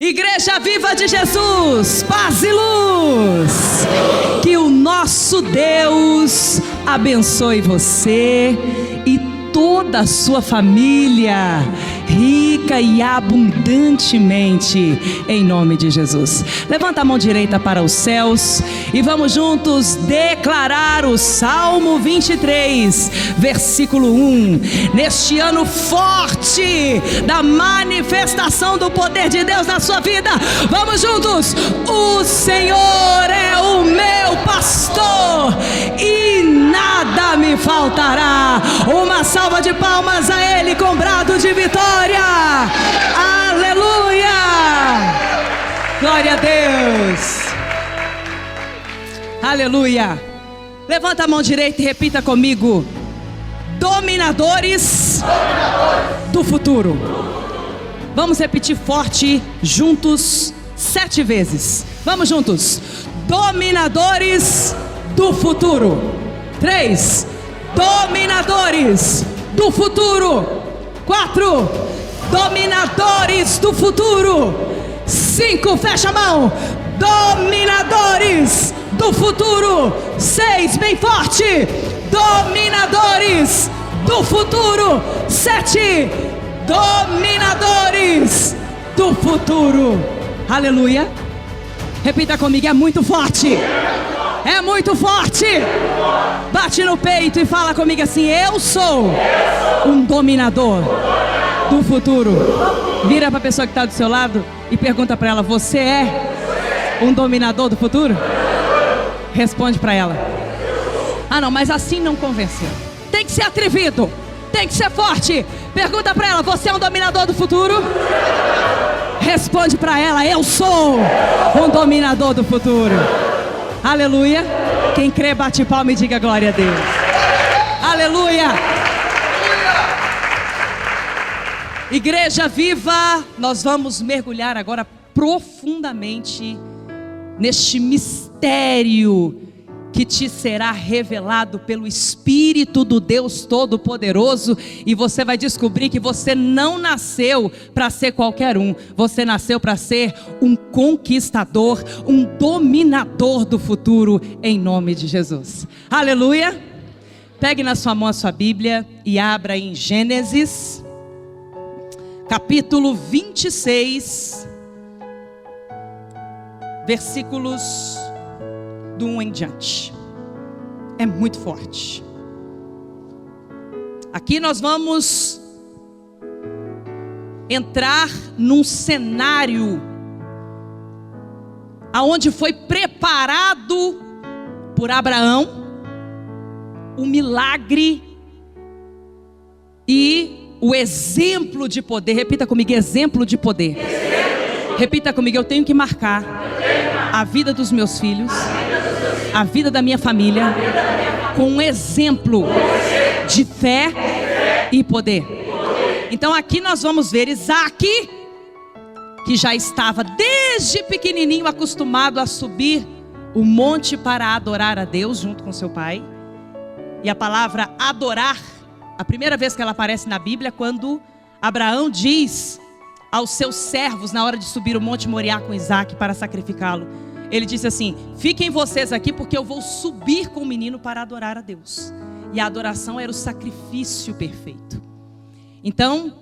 Igreja Viva de Jesus, paz e luz. Que o nosso Deus abençoe você e toda a sua família, rica e abundantemente, em nome de Jesus. Levanta a mão direita para os céus e vamos juntos declarar o Salmo 23, versículo 1. Neste ano forte da manifestação do poder de Deus na sua vida, vamos juntos. O Senhor é o meu pastor e nada me faltará. Uma salva de palmas a Ele com brado de vitória. Aleluia! Glória a Deus! Aleluia! Levanta a mão direita e repita comigo: dominadores do futuro. Vamos repetir forte juntos 7 vezes. Vamos juntos. Dominadores do futuro. 3. Dominadores do futuro. 4. Dominadores do futuro. 5. Fecha a mão. Dominadores do futuro. 6. Bem forte. Dominadores do futuro. 7. Dominadores do futuro. Aleluia. Repita comigo, é muito forte. É muito forte. Bate no peito e fala comigo assim: eu sou um dominador do futuro. Vira para a pessoa que está do seu lado e pergunta para ela: você é um dominador do futuro? Responde para ela: ah não, mas assim não convenceu. Tem que ser atrevido, tem que ser forte. Pergunta para ela: você é um dominador do futuro? Responde para ela: eu sou um dominador do futuro. Aleluia. Quem crê bate palma e diga glória a Deus. Aleluia. Igreja Viva, nós vamos mergulhar agora profundamente neste mistério que te será revelado pelo Espírito do Deus Todo-Poderoso, e você vai descobrir que você não nasceu para ser qualquer um, você nasceu para ser um conquistador, um dominador do futuro, em nome de Jesus. Aleluia. Pegue na sua mão a sua Bíblia e abra em Gênesis, capítulo 26, versículos do 1 em diante. É muito forte. Aqui nós vamos entrar num cenário aonde foi preparado por Abraão o milagre e o exemplo de poder. Repita comigo: exemplo de poder. Repita comigo: eu tenho que marcar a vida dos meus filhos, a vida da minha família, com um exemplo de fé e poder. Então aqui nós vamos ver Isaac, que já estava desde pequenininho acostumado a subir o monte para adorar a Deus junto com seu pai. E a palavra adorar, a primeira vez que ela aparece na Bíblia, quando Abraão diz aos seus servos, na hora de subir o monte Moriá com Isaac para sacrificá-lo, ele disse assim: fiquem vocês aqui, porque eu vou subir com o menino para adorar a Deus. E a adoração era o sacrifício perfeito. Então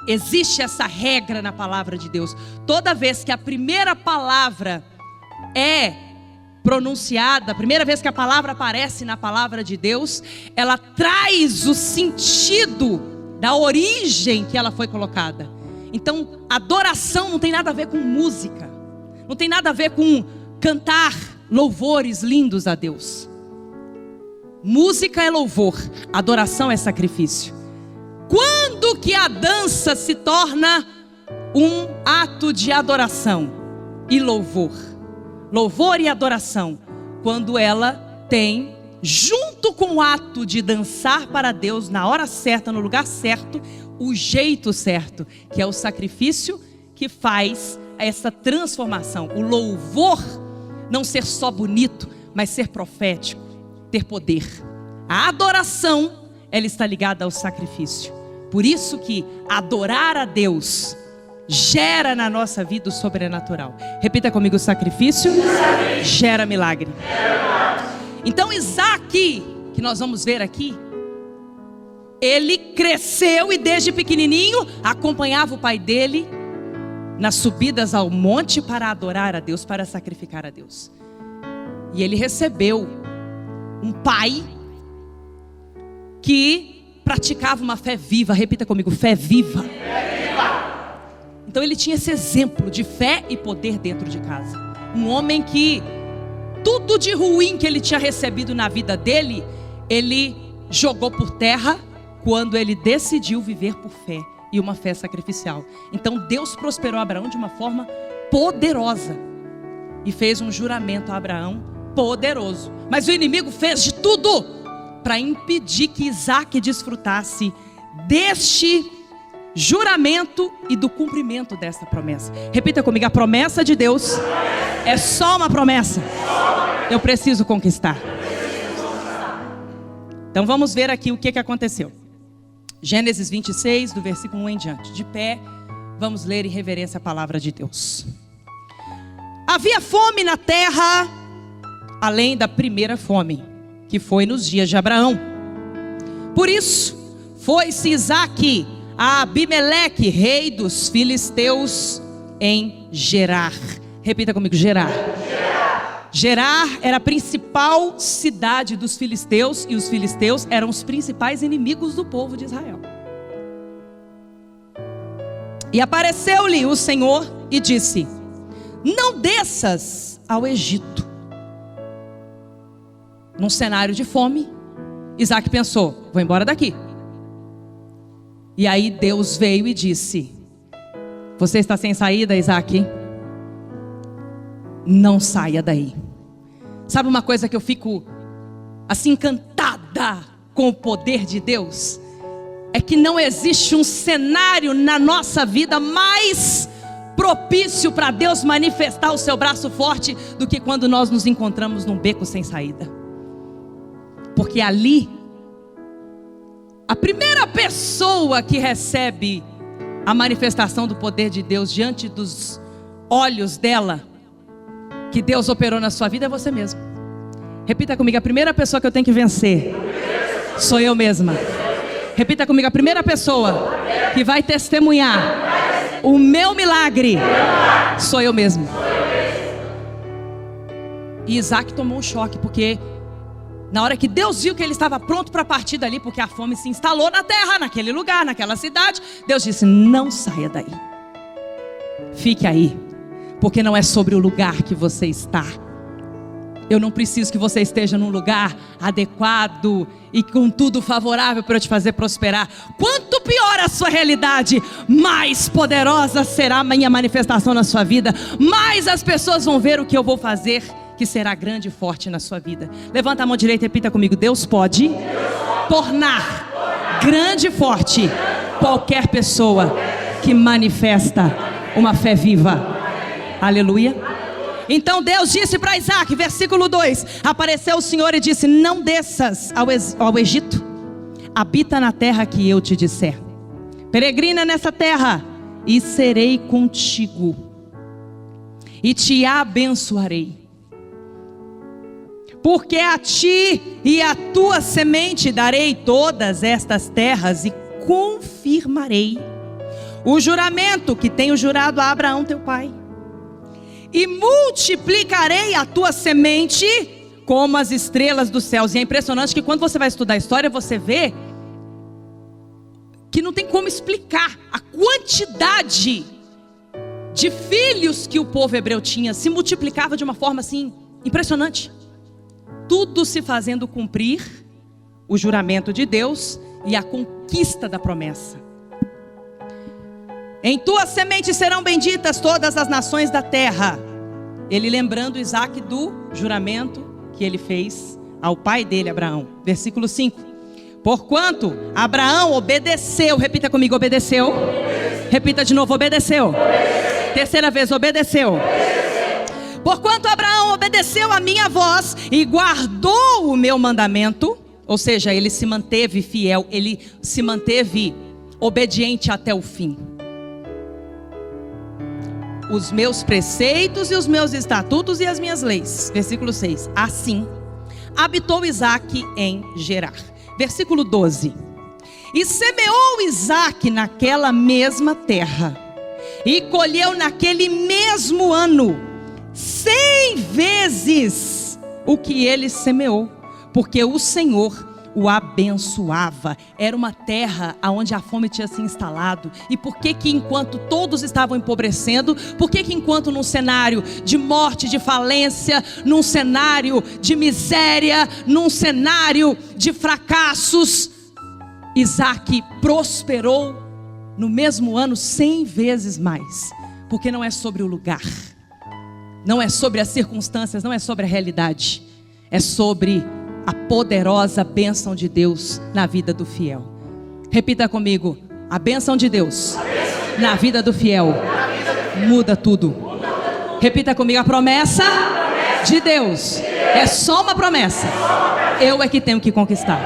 existe essa regra na palavra de Deus: toda vez que a primeira palavra é pronunciada, a primeira vez que a palavra aparece na palavra de Deus, ela traz o sentido da origem que ela foi colocada. Então adoração não tem nada a ver com música, não tem nada a ver com cantar louvores lindos a Deus. Música é louvor, adoração é sacrifício. Quando que a dança se torna um ato de adoração e louvor? Louvor e adoração, quando ela tem, junto com o ato de dançar para Deus na hora certa, no lugar certo, o jeito certo, que é o sacrifício que faz essa transformação. O louvor não ser só bonito, mas ser profético, ter poder. A adoração, ela está ligada ao sacrifício. Por isso que adorar a Deus gera na nossa vida o sobrenatural. Repita comigo: o sacrifício gera milagre. Então Isaac, que nós vamos ver aqui, ele cresceu e desde pequenininho acompanhava o pai dele nas subidas ao monte para adorar a Deus, para sacrificar a Deus. E ele recebeu um pai que praticava uma fé viva. Repita comigo: fé viva. Então ele tinha esse exemplo de fé e poder dentro de casa. Um homem que tudo de ruim que ele tinha recebido na vida dele, ele jogou por terra quando ele decidiu viver por fé, e uma fé sacrificial. Então Deus prosperou Abraão de uma forma poderosa e fez um juramento a Abraão poderoso. Mas o inimigo fez de tudo para impedir que Isaac desfrutasse deste juramento e do cumprimento desta promessa. Repita comigo: a promessa de Deus é só uma promessa. Eu preciso conquistar. Então vamos ver aqui o que aconteceu. Gênesis 26, do versículo 1 em diante. De pé, vamos ler em reverência a palavra de Deus. Havia fome na terra, além da primeira fome, que foi nos dias de Abraão. Por isso, foi-se Isaque a Abimeleque, rei dos filisteus, em Gerar. Repita comigo: Gerar. Gerar era a principal cidade dos filisteus, e os filisteus eram os principais inimigos do povo de Israel. E apareceu-lhe o Senhor e disse: não desças ao Egito. Num cenário de fome, Isaac pensou: vou embora daqui. E aí Deus veio e disse: você está sem saída, Isaac? Não saia daí. Sabe uma coisa que eu fico assim encantada com o poder de Deus? É que não existe um cenário na nossa vida mais propício para Deus manifestar o seu braço forte do que quando nós nos encontramos num beco sem saída. Porque ali, a primeira pessoa que recebe a manifestação do poder de Deus diante dos olhos dela, que Deus operou na sua vida, é você mesmo. Repita comigo: a primeira pessoa que eu tenho que vencer sou eu mesma. Repita comigo: a primeira pessoa que vai testemunhar o meu milagre sou eu mesmo. E Isaac tomou um choque, porque na hora que Deus viu que ele estava pronto para partir dali, porque a fome se instalou na terra, naquele lugar, naquela cidade, Deus disse: não saia daí, fique aí, porque não é sobre o lugar que você está. Eu não preciso que você esteja num lugar adequado e com tudo favorável para eu te fazer prosperar. Quanto pior a sua realidade, mais poderosa será a minha manifestação na sua vida. Mais as pessoas vão ver o que eu vou fazer, que será grande e forte na sua vida. Levanta a mão direita e repita comigo: Deus pode tornar grande e forte qualquer pessoa que manifesta uma fé viva. Aleluia. Então Deus disse para Isaac, versículo 2: apareceu o Senhor e disse: não desças ao Egito, habita na terra que eu te disser. Peregrina nessa terra, e serei contigo, e te abençoarei. Porque a ti e a tua semente darei todas estas terras, e confirmarei o juramento que tenho jurado a Abraão teu pai. E multiplicarei a tua semente como as estrelas dos céus. E é impressionante que quando você vai estudar a história, você vê que não tem como explicar a quantidade de filhos que o povo hebreu tinha. Se multiplicava de uma forma assim impressionante. Tudo se fazendo cumprir o juramento de Deus e a conquista da promessa. Em tua semente serão benditas todas as nações da terra. Ele lembrando Isaac do juramento que ele fez ao pai dele, Abraão. Versículo 5. Porquanto Abraão obedeceu. Repita comigo: obedeceu. Repita de novo: obedeceu. Terceira vez: obedeceu. Porquanto Abraão obedeceu a minha voz e guardou o meu mandamento. Ou seja, ele se manteve fiel, ele se manteve obediente até o fim. os meus preceitos e os meus estatutos e as minhas leis. Versículo 6. Assim habitou Isaque em Gerar. Versículo 12. E semeou Isaque naquela mesma terra, e colheu naquele mesmo ano 100 vezes o que ele semeou, porque o Senhor o abençoava. Era uma terra onde a fome tinha se instalado. E por que enquanto todos estavam empobrecendo, por que enquanto num cenário de morte, de falência, num cenário de miséria, num cenário de fracassos, Isaque prosperou no mesmo ano 100 vezes mais? Porque não é sobre o lugar, não é sobre as circunstâncias, não é sobre a realidade, é sobre a poderosa bênção de Deus na vida do fiel. Repita comigo: a bênção de Deus na vida do fiel muda tudo. Repita comigo: a promessa de Deus é só uma promessa, eu é que tenho que conquistar.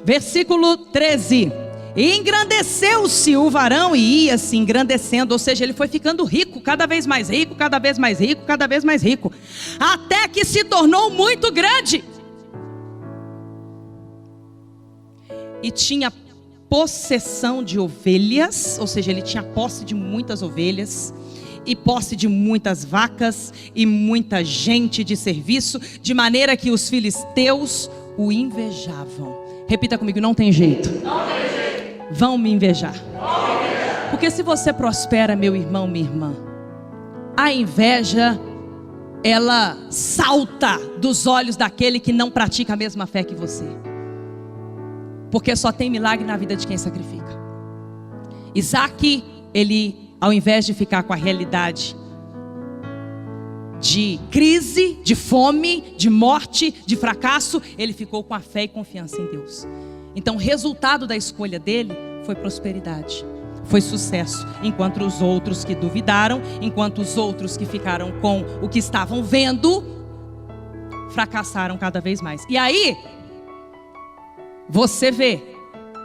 Versículo 13. E engrandeceu-se o varão e ia se engrandecendo, ou seja, ele foi ficando rico, cada vez mais rico, cada vez mais rico, cada vez mais rico, até que se tornou muito grande. E tinha possessão de ovelhas, ou seja, ele tinha posse de muitas ovelhas, e posse de muitas vacas, e muita gente de serviço, de maneira que os filisteus o invejavam. Repita comigo: não tem jeito. Não tem jeito. Vão me invejar. Porque se você prospera, meu irmão, minha irmã, a inveja, ela salta dos olhos daquele que não pratica a mesma fé que você. Porque só tem milagre na vida de quem sacrifica. Isaque, ele, ao invés de ficar com a realidade de crise, de fome, de morte, de fracasso, ele ficou com a fé e confiança em Deus. Então o resultado da escolha dele foi prosperidade, foi sucesso. Enquanto os outros que duvidaram, enquanto os outros que ficaram com o que estavam vendo, fracassaram cada vez mais. E aí, você vê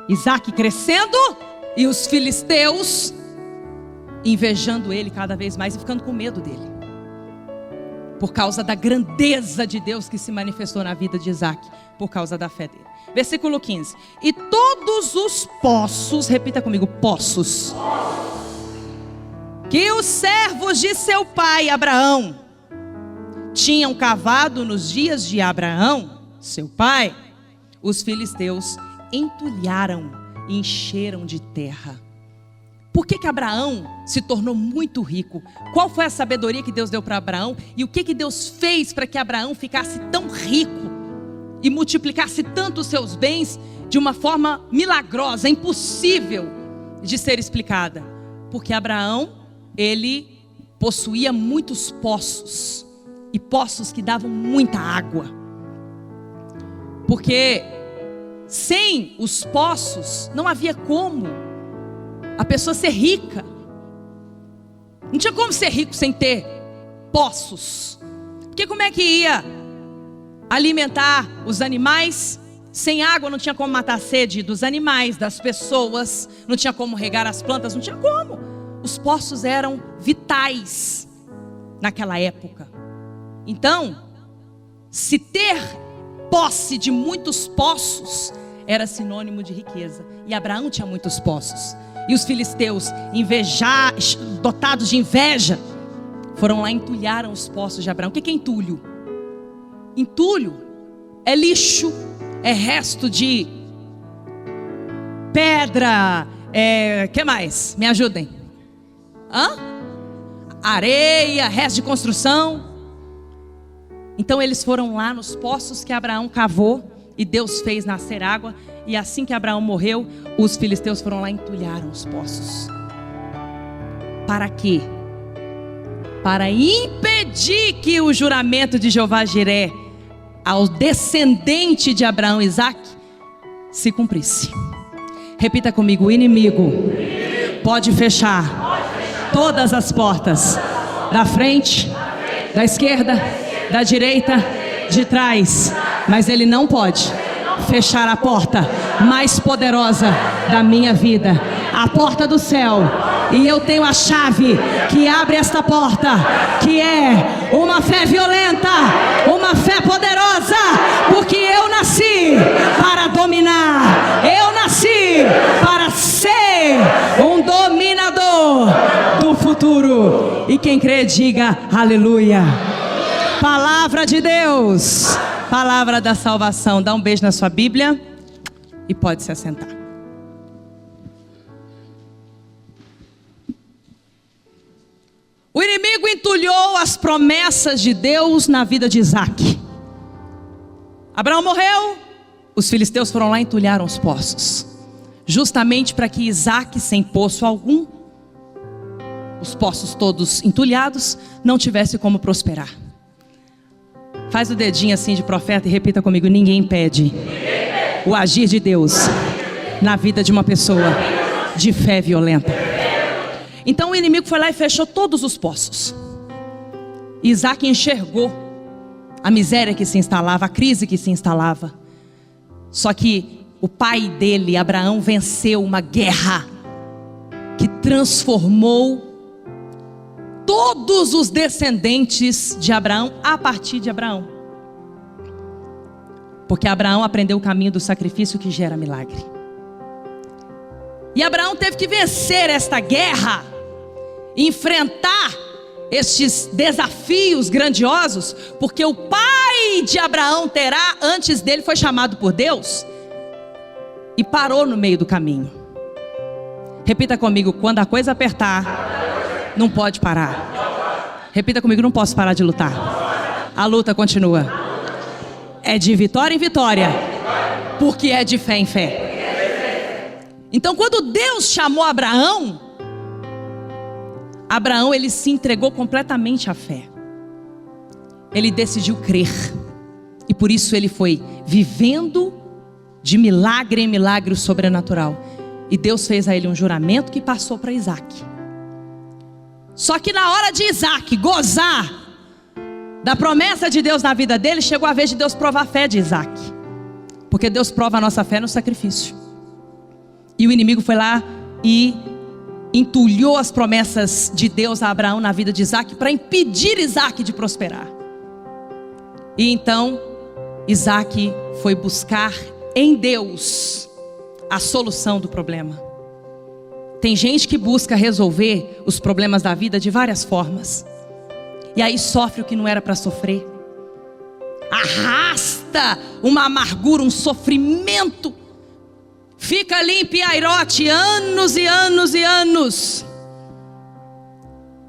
Isaque crescendo e os filisteus invejando ele cada vez mais e ficando com medo dele, por causa da grandeza de Deus que se manifestou na vida de Isaque, por causa da fé dele. Versículo 15. E todos os poços, repita comigo: poços, que os servos de seu pai Abraão tinham cavado nos dias de Abraão, seu pai, os filisteus entulharam e encheram de terra. Por que Abraão se tornou muito rico? Qual foi a sabedoria que Deus deu para Abraão? E o que Deus fez para que Abraão ficasse tão rico e multiplicasse tanto os seus bens de uma forma milagrosa, impossível de ser explicada? Porque Abraão, ele possuía muitos poços, e poços que davam muita água. Porque sem os poços não havia como a pessoa ser rica. Não tinha como ser rico sem ter poços. Porque como é que ia alimentar os animais? Sem água não tinha como matar a sede dos animais, das pessoas. Não tinha como regar as plantas, não tinha como. Os poços eram vitais naquela época. Então, se ter posse de muitos poços era sinônimo de riqueza. E Abraão tinha muitos poços. E os filisteus, dotados de inveja, foram lá e entulharam os poços de Abraão. O que é entulho? Entulho é lixo, é resto de pedra, que mais? Me ajudem. Areia, resto de construção. Então eles foram lá nos poços que Abraão cavou, e Deus fez nascer água. E assim que Abraão morreu, os filisteus foram lá e entulharam os poços. Para quê? Para impedir que o juramento de Jeová Jiré ao descendente de Abraão, Isaque, se cumprisse. Repita comigo: o inimigo pode fechar todas as portas, da frente, da esquerda, da direita, de trás, mas ele não pode fechar a porta mais poderosa da minha vida, a porta do céu, E eu tenho a chave que abre esta porta, que é uma fé violenta, uma fé poderosa, porque eu nasci para dominar, eu nasci para ser um dominador do futuro. E quem crê, diga aleluia. Palavra de Deus, palavra da salvação. Dá um beijo na sua Bíblia e pode se assentar. O inimigo entulhou as promessas de Deus na vida de Isaac. Abraão morreu, os filisteus foram lá e entulharam os poços, justamente para que Isaac, sem poço algum, os poços todos entulhados, não tivesse como prosperar. Faz o dedinho assim de profeta e repita comigo: ninguém impede o agir de Deus na vida de uma pessoa de fé violenta. Então o inimigo foi lá e fechou todos os poços. Isaac enxergou a miséria que se instalava, a crise que se instalava. Só que o pai dele, Abraão, venceu uma guerra que transformou todos os descendentes de Abraão a partir de Abraão. Porque Abraão aprendeu o caminho do sacrifício que gera milagre. E Abraão teve que vencer esta guerra, enfrentar estes desafios grandiosos, porque o pai de Abraão, Terá, antes dele foi chamado por Deus e parou no meio do caminho. Repita comigo: quando a coisa apertar, não pode parar. Repita comigo: não posso parar de lutar. A luta continua. É de vitória em vitória, porque é de fé em fé. Então quando Deus chamou Abraão, ele se entregou completamente à fé. Ele decidiu crer. E por isso ele foi vivendo de milagre em milagre o sobrenatural. E Deus fez a ele um juramento que passou para Isaac. Só que na hora de Isaac gozar da promessa de Deus na vida dele, chegou a vez de Deus provar a fé de Isaac. Porque Deus prova a nossa fé no sacrifício. E o inimigo foi lá e entulhou as promessas de Deus a Abraão na vida de Isaac, para impedir Isaac de prosperar. E então Isaac foi buscar em Deus a solução do problema. Tem gente que busca resolver os problemas da vida de várias formas, e aí sofre o que não era para sofrer, arrasta uma amargura, um sofrimento, fica ali em Piairote anos e anos e anos.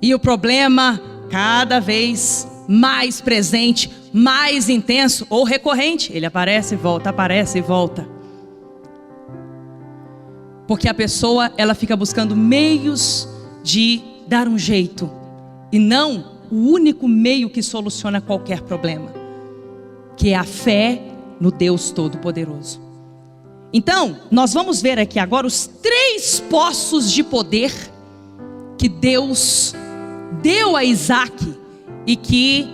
E o problema cada vez mais presente, mais intenso ou recorrente. Ele aparece e volta, aparece e volta. Porque a pessoa, ela fica buscando meios de dar um jeito, e não o único meio que soluciona qualquer problema, que é a fé no Deus Todo-Poderoso. Então, nós vamos ver aqui agora os 3 poços de poder que Deus deu a Isaac e que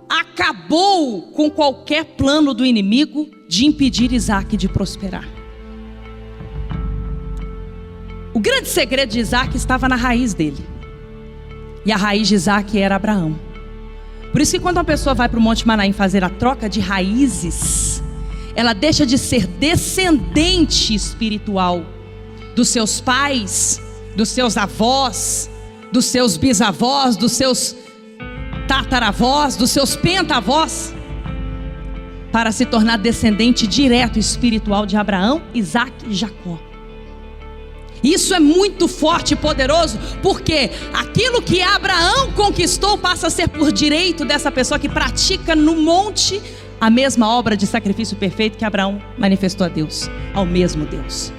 acabou com qualquer plano do inimigo de impedir Isaac de prosperar. O grande segredo de Isaac estava na raiz dele. E a raiz de Isaac era Abraão. Por isso que quando uma pessoa vai para o Monte Manaim fazer a troca de raízes, ela deixa de ser descendente espiritual dos seus pais, dos seus avós, dos seus bisavós, dos seus tataravós, dos seus pentavós, para se tornar descendente direto espiritual de Abraão, Isaac e Jacó. Isso é muito forte e poderoso, porque aquilo que Abraão conquistou passa a ser por direito dessa pessoa que pratica no monte a mesma obra de sacrifício perfeito que Abraão manifestou a Deus, ao mesmo Deus.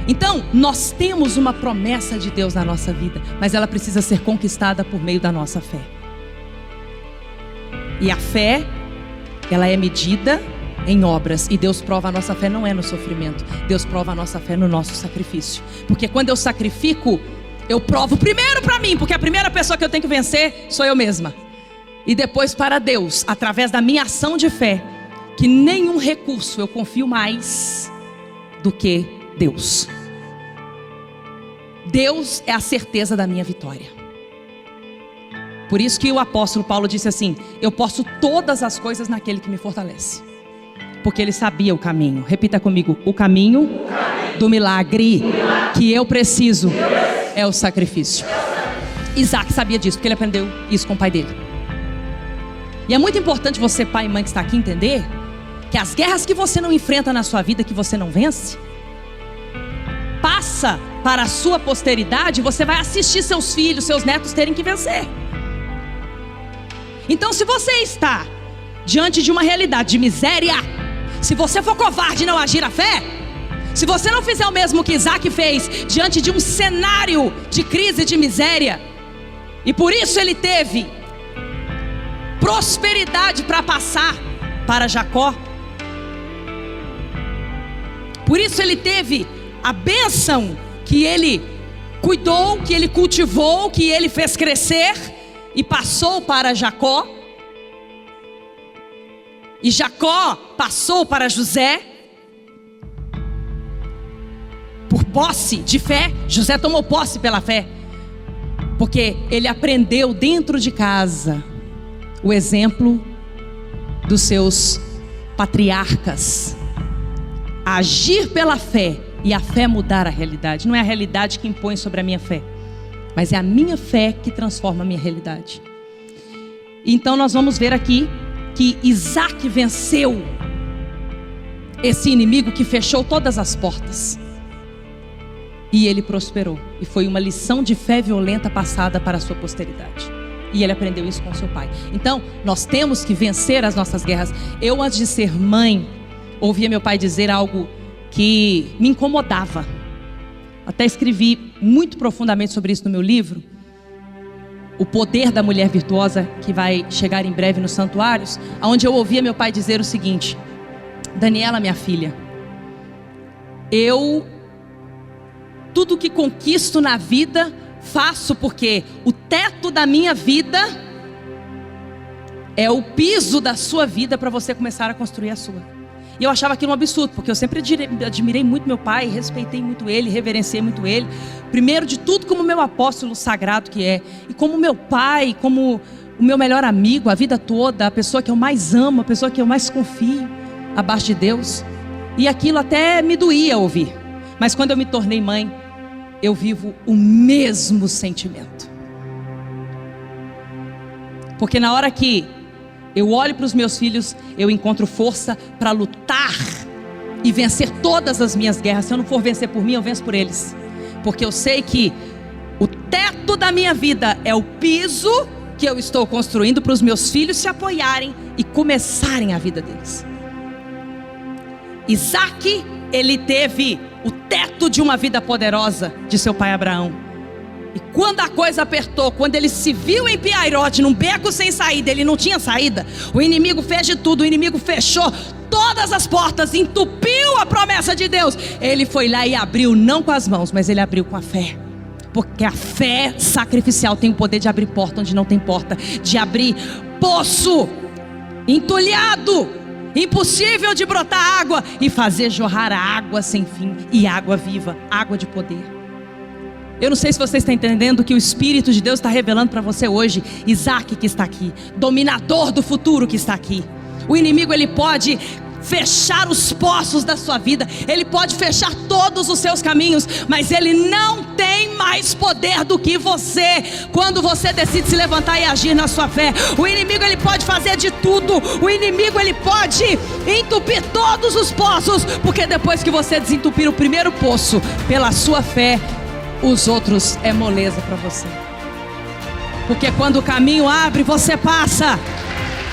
Então, nós temos uma promessa de Deus na nossa vida, mas ela precisa ser conquistada por meio da nossa fé. E a fé, ela é medida em obras, e Deus prova a nossa fé não é no sofrimento, Deus prova a nossa fé no nosso sacrifício. Porque quando eu sacrifico, eu provo primeiro para mim, porque a primeira pessoa que eu tenho que vencer sou eu mesma. E depois para Deus, através da minha ação de fé, que nenhum recurso eu confio mais do que Deus. Deus é a certeza da minha vitória. Por isso que o apóstolo Paulo disse assim: eu posso todas as coisas naquele que me fortalece. Porque ele sabia o caminho. Repita comigo: o caminho do milagre que eu preciso é o sacrifício. Isaac sabia disso, porque ele aprendeu isso com o pai dele. E é muito importante você, pai e mãe que está aqui, entender que as guerras que você não enfrenta na sua vida, que você não vence, passa para a sua posteridade. Você vai assistir seus filhos, seus netos terem que vencer. Então, se você está diante de uma realidade de miséria, se você for covarde e não agir a fé, se você não fizer o mesmo que Isaac fez diante de um cenário de crise, de miséria, e por isso ele teve prosperidade para passar para Jacó, por isso ele teve a bênção que ele cuidou, que ele cultivou, que ele fez crescer e passou para Jacó, e Jacó passou para José. Por posse de fé, José tomou posse pela fé, porque ele aprendeu dentro de casa o exemplo dos seus patriarcas, a agir pela fé, e a fé mudar a realidade. Não é a realidade que impõe sobre a minha fé, mas é a minha fé que transforma a minha realidade. Então nós vamos ver aqui que Isaac venceu esse inimigo que fechou todas as portas, e ele prosperou, e foi uma lição de fé violenta passada para a sua posteridade, e ele aprendeu isso com seu pai. Então nós temos que vencer as nossas guerras. Eu, antes de ser mãe, ouvia meu pai dizer algo que me incomodava. Até escrevi muito profundamente sobre isso no meu livro, O Poder da Mulher Virtuosa, que vai chegar em breve nos santuários, onde eu ouvia meu pai dizer o seguinte: Daniela, minha filha, tudo que conquisto na vida, faço porque o teto da minha vida é o piso da sua vida para você começar a construir a sua. E eu achava aquilo um absurdo, porque eu sempre admirei muito meu pai, respeitei muito ele, reverenciei muito ele. Primeiro de tudo, como meu apóstolo sagrado que é, e como meu pai, como o meu melhor amigo a vida toda, a pessoa que eu mais amo, a pessoa que eu mais confio, abaixo de Deus. E aquilo até me doía ouvir. Mas quando eu me tornei mãe, eu vivo o mesmo sentimento. Porque na hora que eu olho para os meus filhos, eu encontro força para lutar e vencer todas as minhas guerras. Se eu não for vencer por mim, eu venço por eles. Porque eu sei que o teto da minha vida é o piso que eu estou construindo para os meus filhos se apoiarem e começarem a vida deles. Isaac, ele teve o teto de uma vida poderosa de seu pai Abraão. E quando a coisa apertou, quando ele se viu em Piairote, num beco sem saída, ele não tinha saída, o inimigo fez de tudo, o inimigo fechou todas as portas, entupiu a promessa de Deus. Ele foi lá e abriu, não com as mãos, mas ele abriu com a fé. Porque a fé sacrificial tem o poder de abrir porta onde não tem porta, de abrir poço entulhado, impossível de brotar água, e fazer jorrar a água sem fim, e água viva, água de poder. Eu não sei se você está entendendo que o Espírito de Deus está revelando para você hoje. Isaac que está aqui, dominador do futuro que está aqui. O inimigo, ele pode fechar os poços da sua vida, ele pode fechar todos os seus caminhos, mas ele não tem mais poder do que você, quando você decide se levantar e agir na sua fé. O inimigo, ele pode fazer de tudo, o inimigo, ele pode entupir todos os poços, porque depois que você desentupir o primeiro poço pela sua fé, os outros é moleza para você. Porque quando o caminho abre, você passa,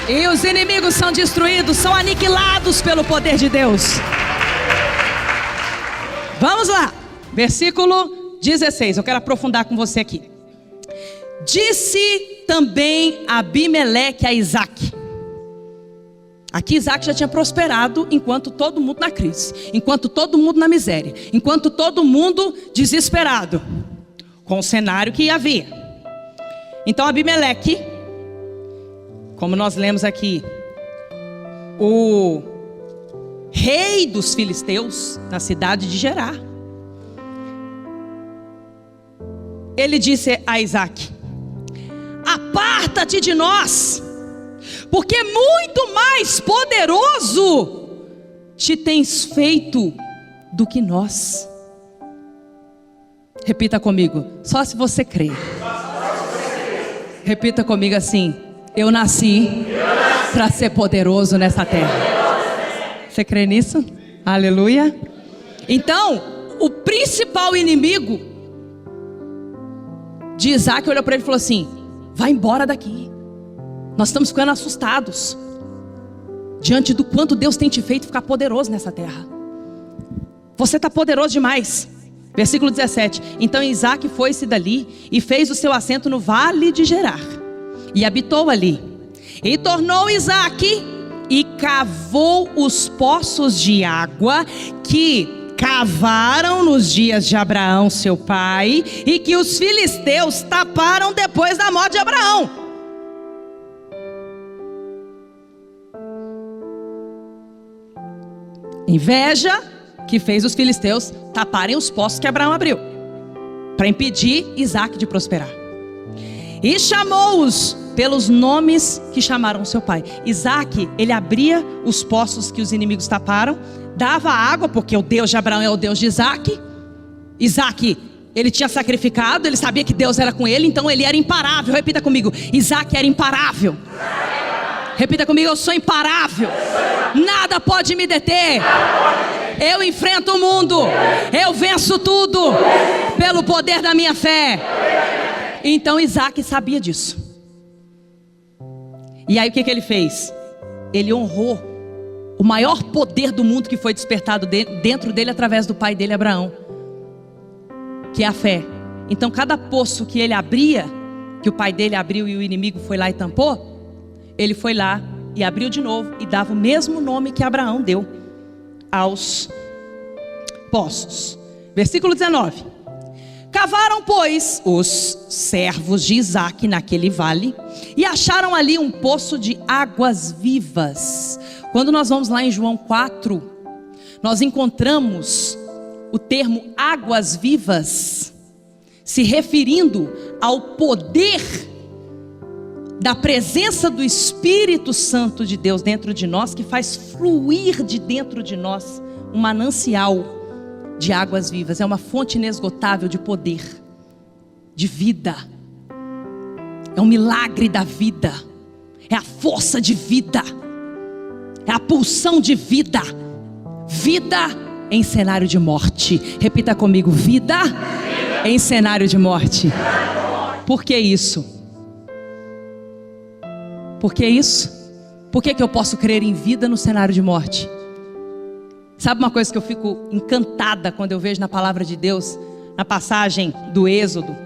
e os inimigos são destruídos, são aniquilados pelo poder de Deus. Vamos lá, versículo 16, eu quero aprofundar com você aqui. Disse também Abimeleque a Isaac. Aqui Isaac já tinha prosperado, enquanto todo mundo na crise, enquanto todo mundo na miséria, enquanto todo mundo desesperado, com o cenário que havia. Então Abimeleque, como nós lemos aqui, o rei dos filisteus, na cidade de Gerar, ele disse a Isaac: aparta-te de nós, porque muito mais poderoso te tens feito do que nós. Repita comigo, só se você crer. Repita comigo assim: eu nasci para ser poderoso nessa terra. Você crê nisso? Aleluia. Então, o principal inimigo de Isaac olhou para ele e falou assim: vai embora daqui. Nós estamos ficando assustados diante do quanto Deus tem te feito ficar poderoso nessa terra. Você está poderoso demais. Versículo 17: então Isaac foi-se dali e fez o seu assento no vale de Gerar, e habitou ali. E tornou Isaac e cavou os poços de água que cavaram nos dias de Abraão seu pai, e que os filisteus taparam depois da morte de Abraão. Inveja que fez os filisteus taparem os poços que Abraão abriu, para impedir Isaac de prosperar. E chamou-os pelos nomes que chamaram seu pai. Isaac, ele abria os poços que os inimigos taparam, dava água, porque o Deus de Abraão é o Deus de Isaac. Isaac, ele tinha sacrificado, ele sabia que Deus era com ele, então ele era imparável. Repita comigo: Isaac era imparável. Repita comigo: eu sou imparável. Nada pode me deter. Eu enfrento o mundo. Eu venço tudo pelo poder da minha fé. Então Isaac sabia disso. E aí o que ele fez? Ele honrou o maior poder do mundo que foi despertado dentro dele através do pai dele, Abraão, que é a fé. Então cada poço que ele abria, que o pai dele abriu e o inimigo foi lá e tampou, ele foi lá e abriu de novo e dava o mesmo nome que Abraão deu aos poços. Versículo 19: cavaram, pois, os servos de Isaac naquele vale e acharam ali um poço de águas vivas. Quando nós vamos lá em João 4, nós encontramos o termo águas vivas, se referindo ao poder da presença do Espírito Santo de Deus dentro de nós, que faz fluir de dentro de nós um manancial de águas vivas. É uma fonte inesgotável de poder, de vida. É um milagre da vida. É a força de vida. É a pulsão de vida. Vida em cenário de morte. Repita comigo: vida em cenário de morte. Por que isso? Por que isso? Por que eu posso crer em vida no cenário de morte? Sabe uma coisa que eu fico encantada quando eu vejo na palavra de Deus, na passagem do Êxodo,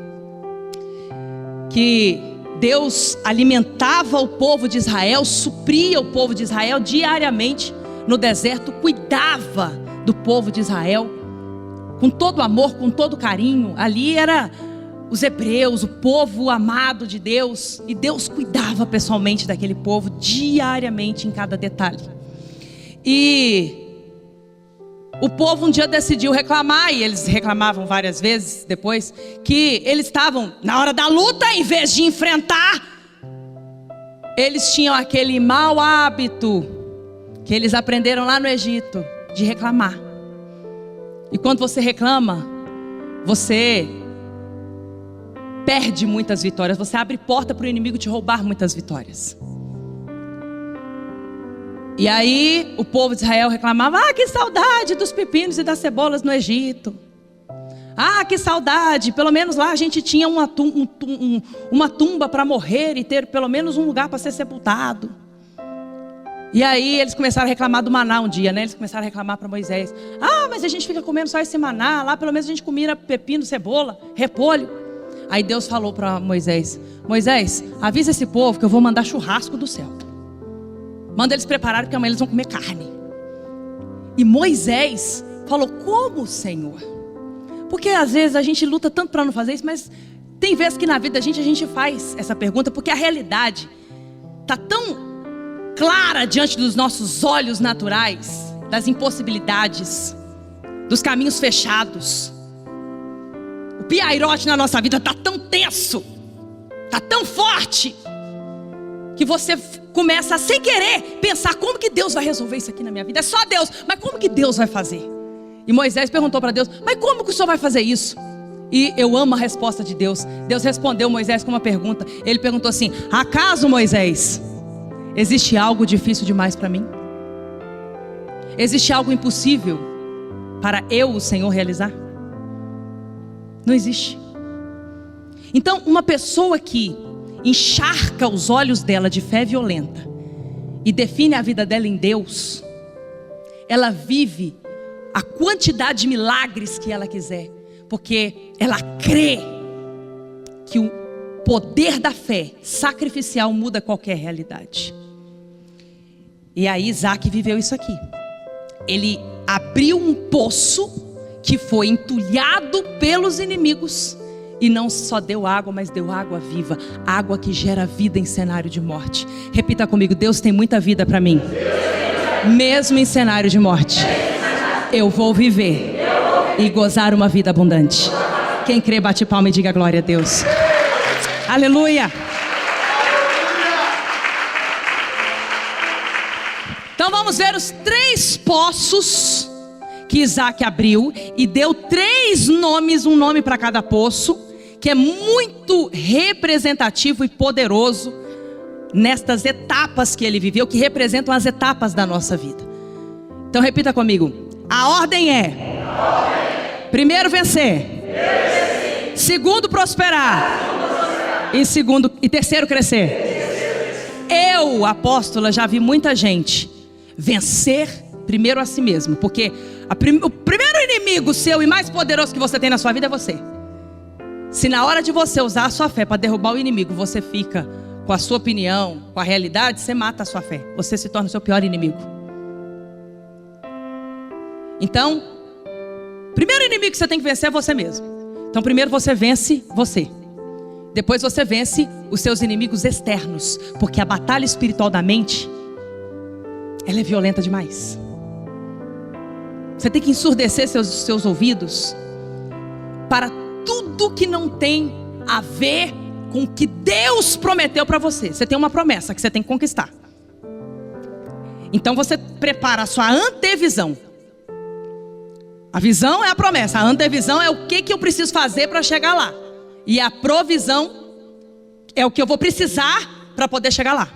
que Deus alimentava o povo de Israel, supria o povo de Israel diariamente no deserto, cuidava do povo de Israel com todo amor, com todo carinho. Ali era os hebreus, o povo amado de Deus, e Deus cuidava pessoalmente daquele povo diariamente em cada detalhe. E o povo um dia decidiu reclamar, e eles reclamavam várias vezes depois, que eles estavam na hora da luta, em vez de enfrentar, eles tinham aquele mau hábito que eles aprenderam lá no Egito, de reclamar. E quando você reclama, você perde muitas vitórias, você abre porta para o inimigo te roubar muitas vitórias. E aí o povo de Israel reclamava: ah, que saudade dos pepinos e das cebolas no Egito. Ah, que saudade, pelo menos lá a gente tinha uma tumba para morrer e ter pelo menos um lugar para ser sepultado. E aí eles começaram a reclamar do maná um dia, né? Eles começaram a reclamar para Moisés: ah, mas a gente fica comendo só esse maná, lá pelo menos a gente comia pepino, cebola, repolho. Aí Deus falou para Moisés: Moisés, avisa esse povo que eu vou mandar churrasco do céu. Manda eles prepararem, porque amanhã eles vão comer carne. E Moisés falou: como, Senhor? Porque às vezes a gente luta tanto para não fazer isso, mas tem vezes que na vida da gente a gente faz essa pergunta, porque a realidade está tão clara diante dos nossos olhos naturais, das impossibilidades, dos caminhos fechados. O piairote na nossa vida está tão tenso, está tão forte, que você começa a, sem querer, pensar: como que Deus vai resolver isso aqui na minha vida? É só Deus, mas como que Deus vai fazer? E Moisés perguntou para Deus: mas como que o Senhor vai fazer isso? E eu amo a resposta de Deus. Deus respondeu Moisés com uma pergunta. Ele perguntou assim: acaso, Moisés, existe algo difícil demais para mim? Existe algo impossível para eu, o Senhor, realizar? Não existe. Então, uma pessoa que encharca os olhos dela de fé violenta e define a vida dela em Deus, ela vive a quantidade de milagres que ela quiser, porque ela crê que o poder da fé sacrificial muda qualquer realidade. E aí Isaac viveu isso aqui. Ele abriu um poço que foi entulhado pelos inimigos, e não só deu água, mas deu água viva, água que gera vida em cenário de morte. Repita comigo: Deus tem muita vida para mim, mesmo em cenário de morte. Eu vou viver e gozar uma vida abundante. Quem crê, bate palma e diga glória a Deus. Aleluia. Então vamos ver os 3 poços que Isaac abriu, e deu 3 nomes, um nome para cada poço, que é muito representativo e poderoso nestas etapas que ele viveu, que representam as etapas da nossa vida. Então repita comigo: a ordem é: primeiro vencer, segundo prosperar, e terceiro crescer. Eu, apóstola, já vi muita gente vencer primeiro a si mesmo, porque o primeiro inimigo seu e mais poderoso que você tem na sua vida é você. Se na hora de você usar a sua fé para derrubar o inimigo, você fica com a sua opinião, com a realidade, você mata a sua fé. Você se torna o seu pior inimigo. Então, o primeiro inimigo que você tem que vencer é você mesmo. Então primeiro você vence você. Depois você vence os seus inimigos externos, porque a batalha espiritual da mente, ela é violenta demais. Você tem que ensurdecer seus ouvidos para tudo que não tem a ver com o que Deus prometeu para você. Você tem uma promessa que você tem que conquistar. Então você prepara a sua antevisão. A visão é a promessa, a antevisão é o que eu preciso fazer para chegar lá. E a provisão é o que eu vou precisar para poder chegar lá.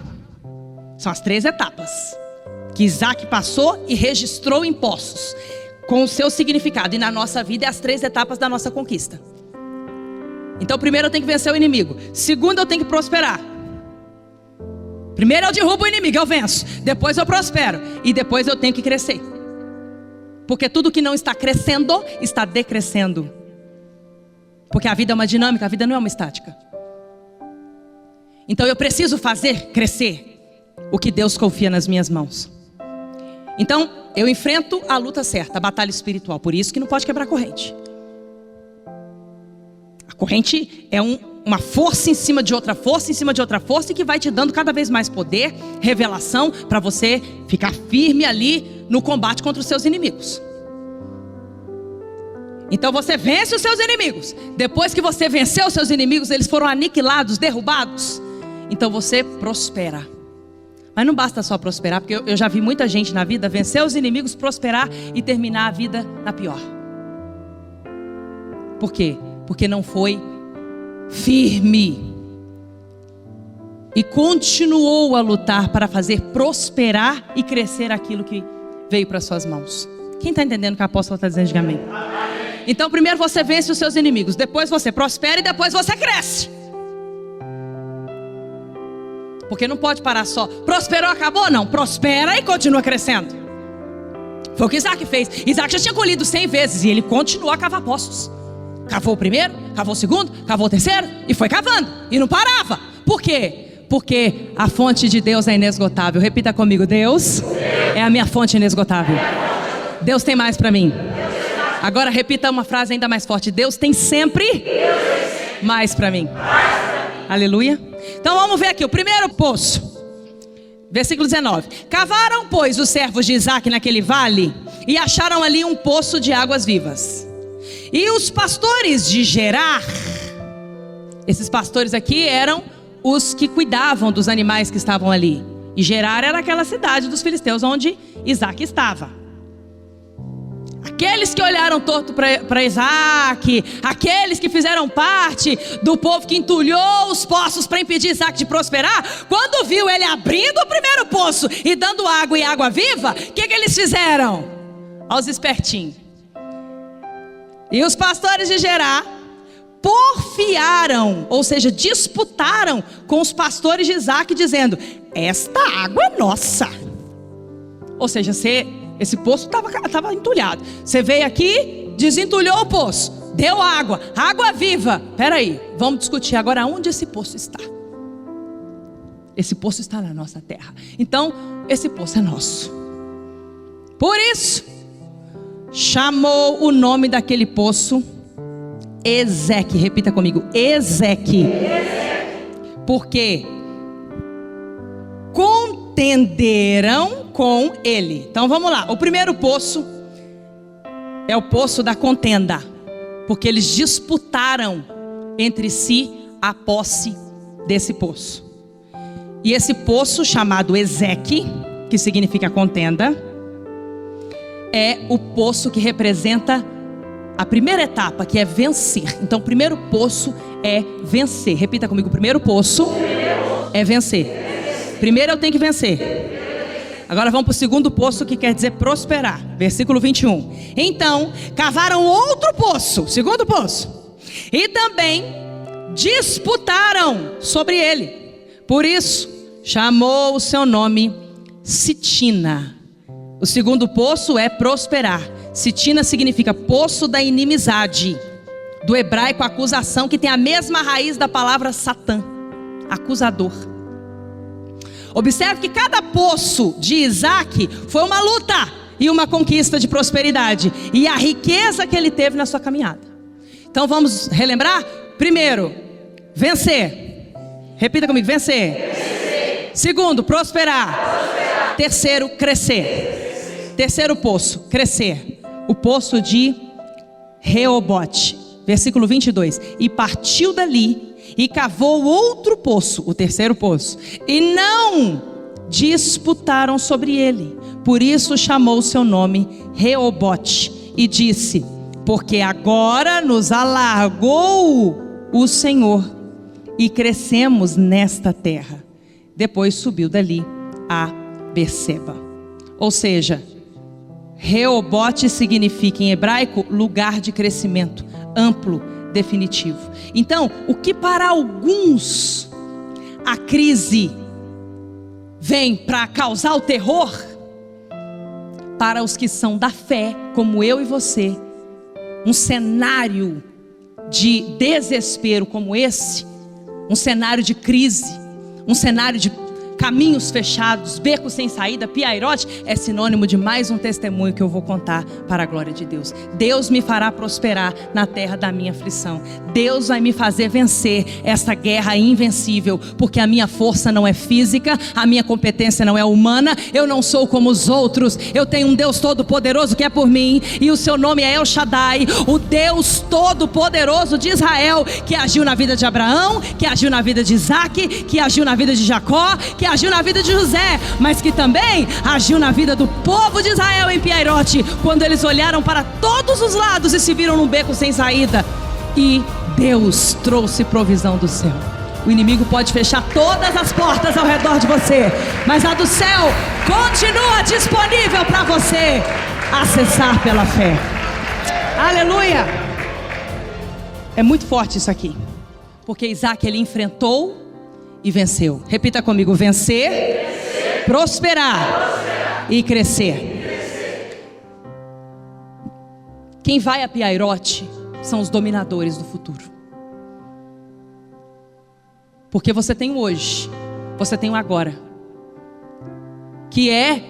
São as 3 etapas que Isaac passou e registrou em poços, com o seu significado. E na nossa vida é as 3 etapas da nossa conquista. Então primeiro eu tenho que vencer o inimigo. Segundo, eu tenho que prosperar. Primeiro eu derrubo o inimigo, eu venço. Depois eu prospero. E depois eu tenho que crescer. Porque tudo que não está crescendo, está decrescendo. Porque a vida é uma dinâmica, a vida não é uma estática. Então eu preciso fazer crescer o que Deus confia nas minhas mãos. Então eu enfrento a luta certa, a batalha espiritual. Por isso que não pode quebrar a corrente. A corrente é uma força em cima de outra força, em cima de outra força, e que vai te dando cada vez mais poder, revelação, para você ficar firme ali no combate contra os seus inimigos. Então você vence os seus inimigos. Depois que você venceu os seus inimigos, eles foram aniquilados, derrubados, então você prospera. Mas não basta só prosperar, porque eu já vi muita gente na vida vencer os inimigos, prosperar e terminar a vida na pior. Por quê? Porque não foi firme e continuou a lutar para fazer prosperar e crescer aquilo que veio para suas mãos. Quem está entendendo o que a apóstola está dizendo? Diga amém. Então primeiro você vence os seus inimigos, depois você prospera e depois você cresce. Porque não pode parar só. Prosperou, acabou? Não, prospera e continua crescendo. Foi o que Isaac fez. Isaac já tinha colhido 100 vezes e ele continuou a cavar poços. Cavou o primeiro, cavou o segundo, cavou o terceiro e foi cavando. E não parava. Por quê? Porque a fonte de Deus é inesgotável. Repita comigo: Deus é a minha fonte inesgotável. Deus tem mais para mim. Agora repita uma frase ainda mais forte: Deus tem sempre mais para mim. Aleluia. Então vamos ver aqui o primeiro poço. Versículo 19. Cavaram, pois, os servos de Isaac naquele vale e acharam ali um poço de águas vivas. E os pastores de Gerar, esses pastores aqui eram os que cuidavam dos animais que estavam ali. E Gerar era aquela cidade dos filisteus onde Isaac estava. Aqueles que olharam torto para Isaac, aqueles que fizeram parte do povo que entulhou os poços para impedir Isaac de prosperar, quando viu ele abrindo o primeiro poço e dando água e água viva, o que eles fizeram? Aos espertinhos. E os pastores de Gerar porfiaram, ou seja, disputaram com os pastores de Isaac, dizendo: esta água é nossa. Ou seja, esse poço estava entulhado. Você veio aqui, desentulhou o poço, deu água, água viva. Espera aí, vamos discutir agora onde esse poço está. Esse poço está na nossa terra. Então, esse poço é nosso. Por isso, chamou o nome daquele poço Ezeque. Repita comigo, Ezeque. Porque contenderam com ele. Então vamos lá. O primeiro poço é o poço da contenda, porque eles disputaram entre si a posse desse poço. E esse poço, chamado Ezeque, que significa contenda, é o poço que representa a primeira etapa, que é vencer. Então o primeiro poço é vencer. Repita comigo, o primeiro poço é vencer. Primeiro eu tenho que vencer. Agora vamos para o segundo poço, que quer dizer prosperar. Versículo 21. Então cavaram outro poço, segundo poço, e também disputaram sobre ele. Por isso chamou o seu nome Sitina. O segundo poço é prosperar. Sitina significa poço da inimizade, do hebraico acusação, que tem a mesma raiz da palavra Satã, acusador. Observe que cada poço de Isaac foi uma luta e uma conquista de prosperidade, e a riqueza que ele teve na sua caminhada. Então vamos relembrar? Primeiro, vencer. Repita comigo, vencer. Segundo, prosperar. Terceiro, crescer. Terceiro poço, crescer. O poço de Reobote. Versículo 22. E partiu dali e cavou outro poço, o terceiro poço, e não disputaram sobre ele. Por isso chamou o seu nome Reobote e disse: porque agora nos alargou o Senhor e crescemos nesta terra. Depois subiu dali a Berseba. Ou seja, Reobote significa em hebraico lugar de crescimento amplo, definitivo. Então, o que para alguns a crise vem para causar o terror, para os que são da fé, como eu e você, um cenário de desespero como esse, um cenário de crise, um cenário de caminhos fechados, becos sem saída, piairote, é sinônimo de mais um testemunho que eu vou contar para a glória de Deus. Deus me fará prosperar na terra da minha aflição. Deus vai me fazer vencer essa guerra invencível, porque a minha força não é física, a minha competência não é humana, eu não sou como os outros, eu tenho um Deus todo-poderoso que é por mim, e o seu nome é El Shaddai, o Deus todo-poderoso de Israel, que agiu na vida de Abraão, que agiu na vida de Isaac, que agiu na vida de Jacó, que agiu na vida de José, mas que também agiu na vida do povo de Israel em Piairote, quando eles olharam para todos os lados e se viram num beco sem saída, e Deus trouxe provisão do céu. O inimigo pode fechar todas as portas ao redor de você, mas a do céu continua disponível para você acessar pela fé. Aleluia! É muito forte isso aqui, porque Isaac, ele enfrentou e venceu. Repita comigo: vencer, prosperar e crescer. Quem vai a Piairote são os dominadores do futuro. Porque você tem o hoje, você tem o agora, que é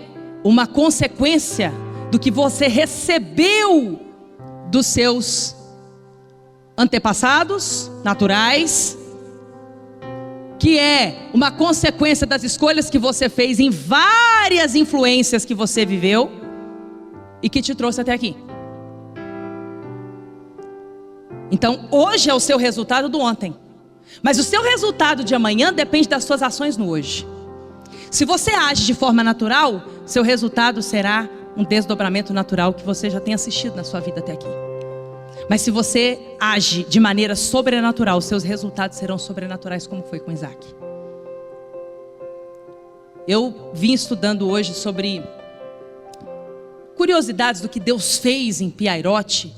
uma consequência do que você recebeu dos seus antepassados naturais, que é uma consequência das escolhas que você fez em várias influências que você viveu e que te trouxe até aqui. Então hoje é o seu resultado do ontem, mas o seu resultado de amanhã depende das suas ações no hoje. Se você age de forma natural, seu resultado será um desdobramento natural que você já tem assistido na sua vida até aqui. Mas se você age de maneira sobrenatural, seus resultados serão sobrenaturais, como foi com Isaac. Eu vim estudando hoje sobre curiosidades do que Deus fez em Piairote,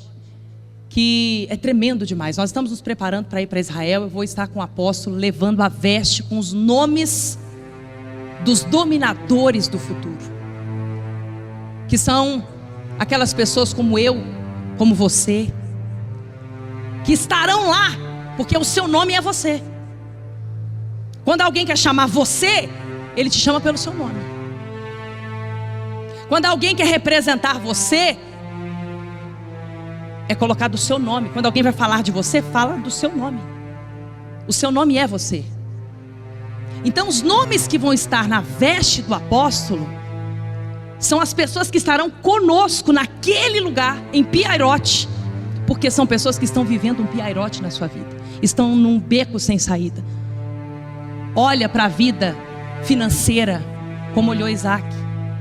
que é tremendo demais. Nós estamos nos preparando para ir para Israel. Eu vou estar com o apóstolo levando a veste com os nomes dos dominadores do futuro, que são aquelas pessoas como eu, como você, que estarão lá, porque o seu nome é você. Quando alguém quer chamar você, ele te chama pelo seu nome. Quando alguém quer representar você, é colocado o seu nome. Quando alguém vai falar de você, fala do seu nome. O seu nome é você. Então os nomes que vão estar na veste do apóstolo são as pessoas que estarão conosco naquele lugar, em Piairote, porque são pessoas que estão vivendo um Piairote na sua vida, estão num beco sem saída. Olha para a vida financeira como olhou Isaac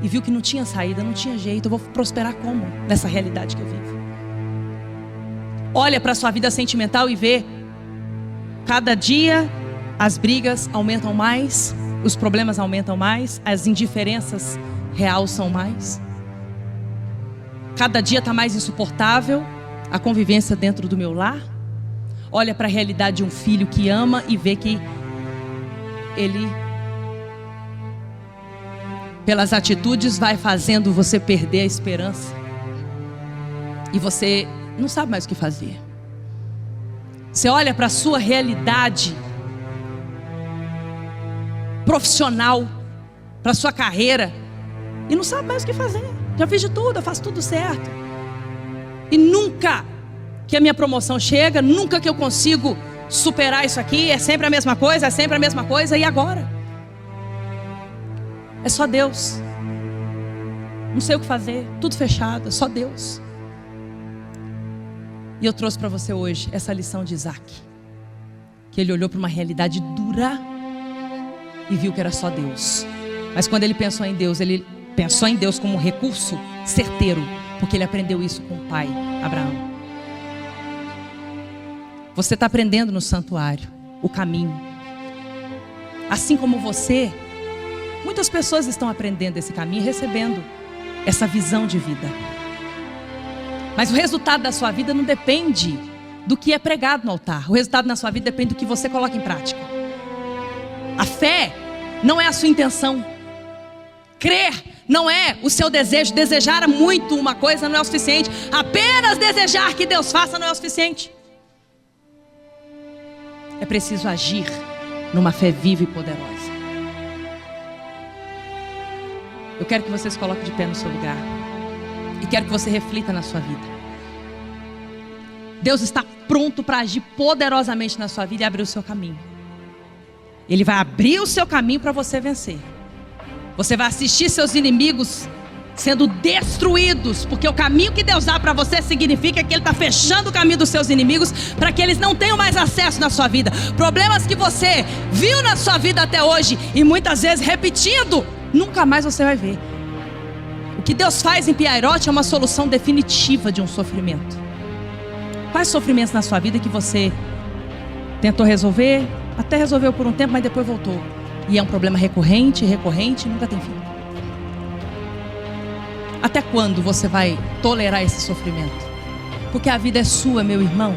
e viu que não tinha saída, não tinha jeito. Eu vou prosperar como nessa realidade que eu vivo? Olha para a sua vida sentimental e vê, cada dia as brigas aumentam mais, os problemas aumentam mais, as indiferenças realçam mais. Cada dia está mais insuportável a convivência dentro do meu lar. Olha para a realidade de um filho que ama e vê que ele, pelas atitudes, vai fazendo você perder a esperança. E você não sabe mais o que fazer. Você olha para a sua realidade profissional, para a sua carreira, e não sabe mais o que fazer. Já fiz de tudo, eu faço tudo certo. E nunca que a minha promoção chega, nunca que eu consigo superar isso aqui, é sempre a mesma coisa, é sempre a mesma coisa. E agora? É só Deus. Não sei o que fazer, tudo fechado, é só Deus. E eu trouxe para você hoje essa lição de Isaac, que ele olhou para uma realidade dura e viu que era só Deus. Mas quando ele pensou em Deus, ele pensou em Deus como um recurso certeiro, porque ele aprendeu isso com o pai Abraão. Você está aprendendo no santuário o caminho. Assim como você, muitas pessoas estão aprendendo esse caminho, recebendo essa visão de vida. Mas o resultado da sua vida não depende do que é pregado no altar. O resultado na sua vida depende do que você coloca em prática. A fé não é a sua intenção. Crer não é o seu desejo. Desejar muito uma coisa não é o suficiente. Apenas desejar que Deus faça não é o suficiente. É preciso agir numa fé viva e poderosa. Eu quero que você se coloque de pé no seu lugar e quero que você reflita na sua vida. Deus está pronto para agir poderosamente na sua vida e abrir o seu caminho. Ele vai abrir o seu caminho para você vencer. Você vai assistir seus inimigos sendo destruídos, porque o caminho que Deus dá para você significa que Ele está fechando o caminho dos seus inimigos para que eles não tenham mais acesso na sua vida. Problemas que você viu na sua vida até hoje e muitas vezes repetindo, nunca mais você vai ver. O que Deus faz em Piairote é uma solução definitiva de um sofrimento. Quais sofrimentos na sua vida que você tentou resolver, até resolveu por um tempo, mas depois voltou, e é um problema recorrente, nunca tem fim? Até quando você vai tolerar esse sofrimento? Porque a vida é sua, meu irmão,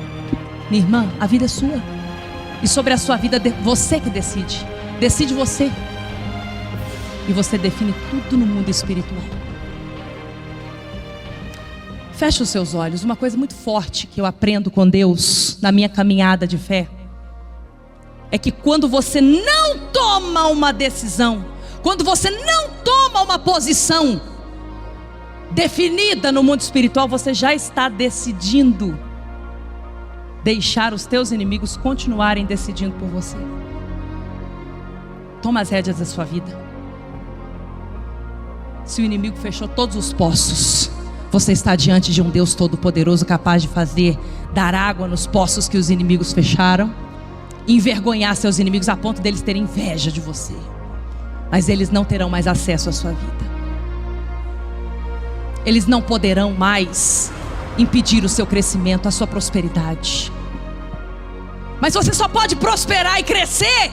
minha irmã, a vida é sua. E sobre a sua vida, você que decide. Decide você. E você define tudo no mundo espiritual. Feche os seus olhos. Uma coisa muito forte que eu aprendo com Deus na minha caminhada de fé é que quando você não toma uma decisão, quando você não toma uma posição definida no mundo espiritual, você já está decidindo deixar os teus inimigos continuarem decidindo por você. Toma as rédeas da sua vida. Se o inimigo fechou todos os poços, Você está diante de um Deus todo-poderoso, capaz de dar água nos poços que os inimigos fecharam, envergonhar seus inimigos a ponto deles terem inveja de você, mas eles não terão mais acesso à sua vida. Eles não poderão mais impedir o seu crescimento, a sua prosperidade. Mas você só pode prosperar e crescer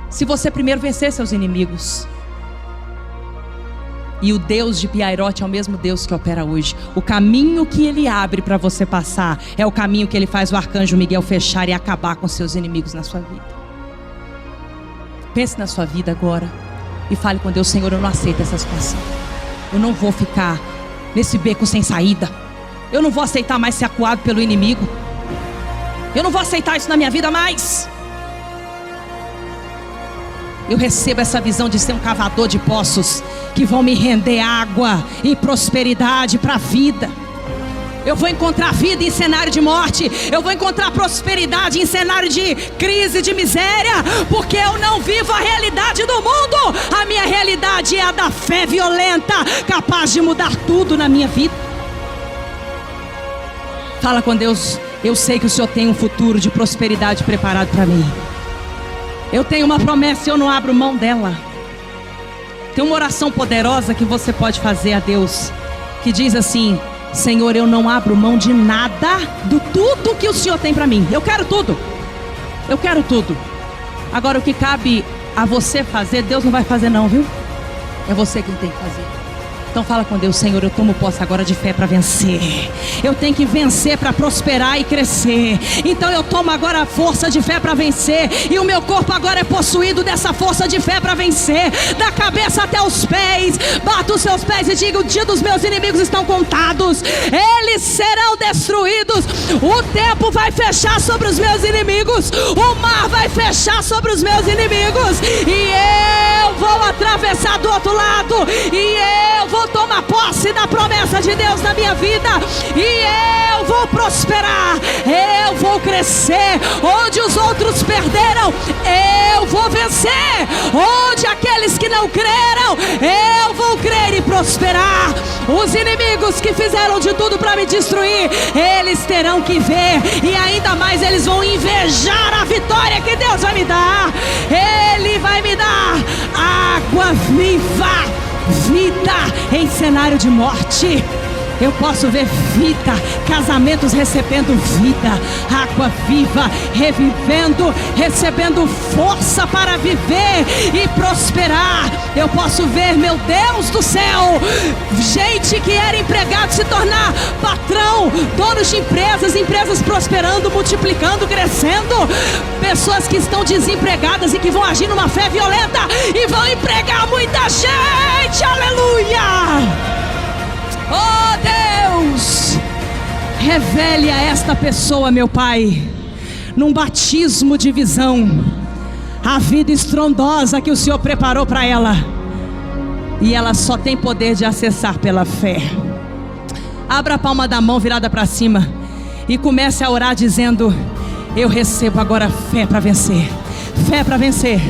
se você primeiro vencer seus inimigos. E o Deus de Piairote é o mesmo Deus que opera hoje. O caminho que Ele abre para você passar é o caminho que Ele faz o arcanjo Miguel fechar e acabar com seus inimigos na sua vida. Pense na sua vida agora e fale com Deus: Senhor, eu não aceito essa situação. Eu não vou ficar nesse beco sem saída. Eu não vou aceitar mais ser acuado pelo inimigo. Eu não vou aceitar isso na minha vida mais. Eu recebo essa visão de ser um cavador de poços que vão me render água e prosperidade para a vida. Eu vou encontrar vida em cenário de morte. Eu vou encontrar prosperidade em cenário de crise, de miséria, porque eu não vivo a realidade do mundo. A minha realidade é a da fé violenta, capaz de mudar tudo na minha vida. Fala com Deus: eu sei que o Senhor tem um futuro de prosperidade preparado para mim. Eu tenho uma promessa e eu não abro mão dela. Tem uma oração poderosa que você pode fazer a Deus, que diz assim: Senhor, eu não abro mão de nada, do tudo que o Senhor tem para mim. Eu quero tudo. Eu quero tudo. Agora o que cabe a você fazer, Deus não vai fazer não, viu? É você quem tem que fazer. Então fala com Deus: Senhor, eu tomo posse agora de fé para vencer. Eu tenho que vencer para prosperar e crescer. Então eu tomo agora a força de fé para vencer. E o meu corpo agora é possuído dessa força de fé para vencer. Da cabeça até os pés. Bata os seus pés e diga: o dia dos meus inimigos estão contados. Eles serão destruídos. O tempo vai fechar sobre os meus inimigos. O mar vai fechar sobre os meus inimigos. E eu vou atravessar do outro lado. E eu vou tomar posse da promessa de Deus na minha vida. E eu vou prosperar. Eu vou crescer. Onde os outros perderam, eu vou vencer. Onde aqueles que não creram, eu vou crer e prosperar. Os inimigos que fizeram de tudo para me destruir, eles terão que ver. E ainda mais eles vão invejar a vitória que Deus vai me dar. Ele vai me dar água viva, vida em cenário de morte. Eu posso ver vida, casamentos recebendo vida, água viva, revivendo, recebendo força para viver e prosperar. Eu posso ver, meu Deus do céu, gente que era empregado se tornar patrão, donos de empresas, empresas prosperando, multiplicando, crescendo. Pessoas que estão desempregadas e que vão agir numa fé violenta e vão empregar muita gente. Aleluia! Oh Deus, revele a esta pessoa, meu Pai, num batismo de visão, a vida estrondosa que o Senhor preparou para ela. E ela só tem poder de acessar pela fé. Abra a palma da mão virada para cima e comece a orar dizendo: eu recebo agora fé para vencer. Fé para vencer.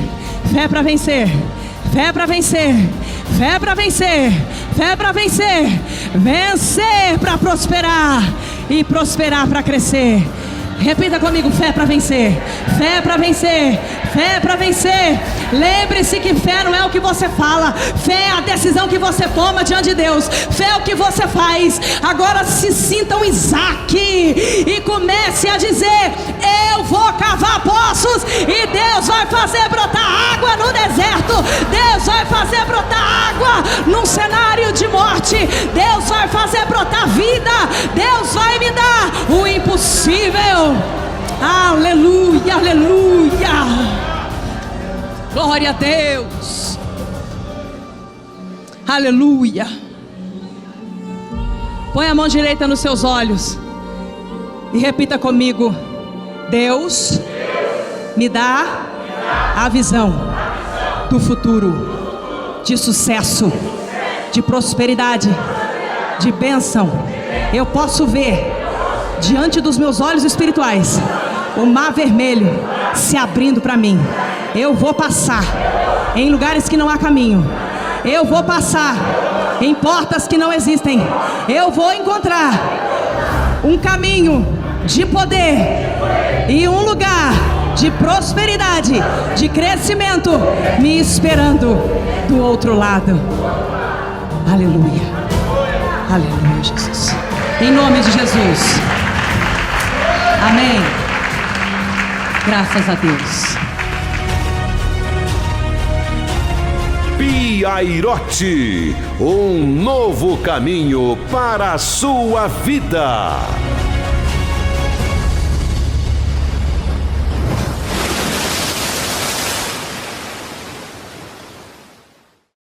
Fé para vencer. Fé para vencer. Fé para vencer. Fé para vencer. Vencer para prosperar. E prosperar para crescer. Repita comigo: fé para vencer. Fé para vencer. Fé para vencer. Lembre-se que fé não é o que você fala. Fé é a decisão que você toma diante de Deus. Fé é o que você faz. Agora se sinta um Isaac e comece a dizer: eu vou cavar poços e Deus vai fazer brotar água no deserto. Deus vai fazer brotar água num cenário de morte. Deus vai fazer brotar vida. Deus vai me dar o impossível. Aleluia, aleluia. Glória a Deus. Aleluia. Põe a mão direita nos seus olhos e repita comigo: Deus me dá a visão do futuro, de sucesso, de prosperidade, de bênção. Eu posso ver diante dos meus olhos espirituais o mar vermelho se abrindo para mim. Eu vou passar em lugares que não há caminho. Eu vou passar em portas que não existem. Eu vou encontrar um caminho de poder e um lugar de prosperidade, de crescimento, me esperando do outro lado. Aleluia. Aleluia, Jesus. Em nome de Jesus. Amém. Graças a Deus. Piairote, um novo caminho para a sua vida.